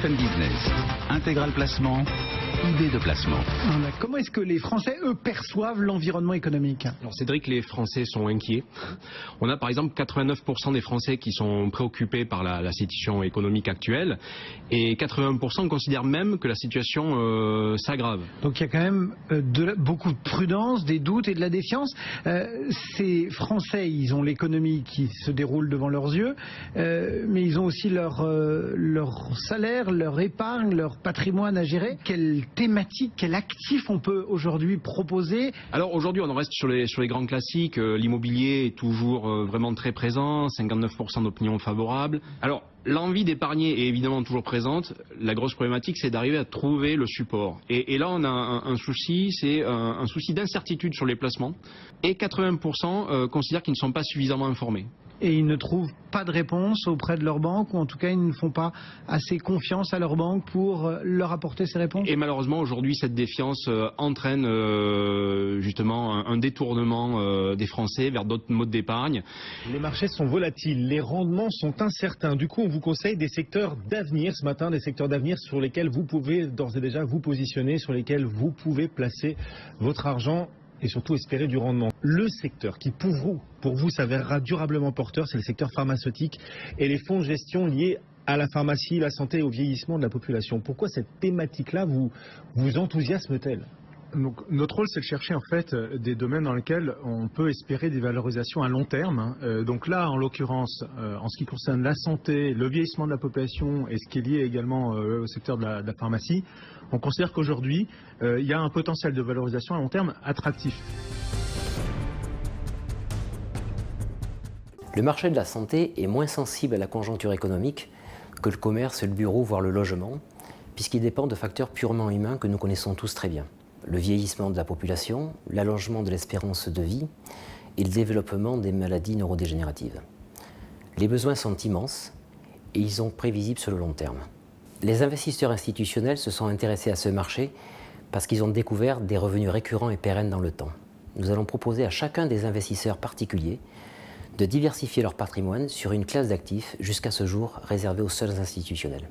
BFM Business, Intégral Placement, idée de placement. Comment est-ce que les Français, eux, perçoivent l'environnement économique? Alors Cédric, les Français sont inquiets. On a par exemple 89% des Français qui sont préoccupés par la situation économique actuelle et 81% considèrent même que la situation s'aggrave. Donc il y a quand même beaucoup de prudence, des doutes et de la défiance. Ces Français, ils ont l'économie qui se déroule devant leurs yeux, mais ils ont aussi leur salaire, leur épargne, leur patrimoine à gérer. Quelle thématique, quel actif on peut aujourd'hui proposer? Alors aujourd'hui on en reste sur les grands classiques. L'immobilier est toujours vraiment très présent, 59% d'opinion favorable. Alors l'envie d'épargner est évidemment toujours présente. La grosse problématique, c'est d'arriver à trouver le support. Et là, on a un souci, c'est un souci d'incertitude sur les placements. Et 80% considèrent qu'ils ne sont pas suffisamment informés. Et ils ne trouvent pas de réponse auprès de leur banque, ou en tout cas, ils ne font pas assez confiance à leur banque pour leur apporter ces réponses. Et malheureusement, aujourd'hui, cette défiance entraîne justement un détournement des Français vers d'autres modes d'épargne. Les marchés sont volatiles, les rendements sont incertains. Du coup, on vous conseille des secteurs d'avenir ce matin, des secteurs d'avenir sur lesquels vous pouvez d'ores et déjà vous positionner, sur lesquels vous pouvez placer votre argent et surtout espérer du rendement. Le secteur qui pour vous s'avérera durablement porteur, c'est le secteur pharmaceutique et les fonds de gestion liés à la pharmacie, la santé et au vieillissement de la population. Pourquoi cette thématique-là vous enthousiasme-t-elle ? Donc, notre rôle, c'est de chercher en fait des domaines dans lesquels on peut espérer des valorisations à long terme. Donc là, en l'occurrence, en ce qui concerne la santé, le vieillissement de la population et ce qui est lié également au secteur de la pharmacie, on considère qu'aujourd'hui, il y a un potentiel de valorisation à long terme attractif. Le marché de la santé est moins sensible à la conjoncture économique que le commerce, le bureau, voire le logement, puisqu'il dépend de facteurs purement humains que nous connaissons tous très bien. Le vieillissement de la population, l'allongement de l'espérance de vie et le développement des maladies neurodégénératives. Les besoins sont immenses et ils sont prévisibles sur le long terme. Les investisseurs institutionnels se sont intéressés à ce marché parce qu'ils ont découvert des revenus récurrents et pérennes dans le temps. Nous allons proposer à chacun des investisseurs particuliers de diversifier leur patrimoine sur une classe d'actifs jusqu'à ce jour réservée aux seuls institutionnels.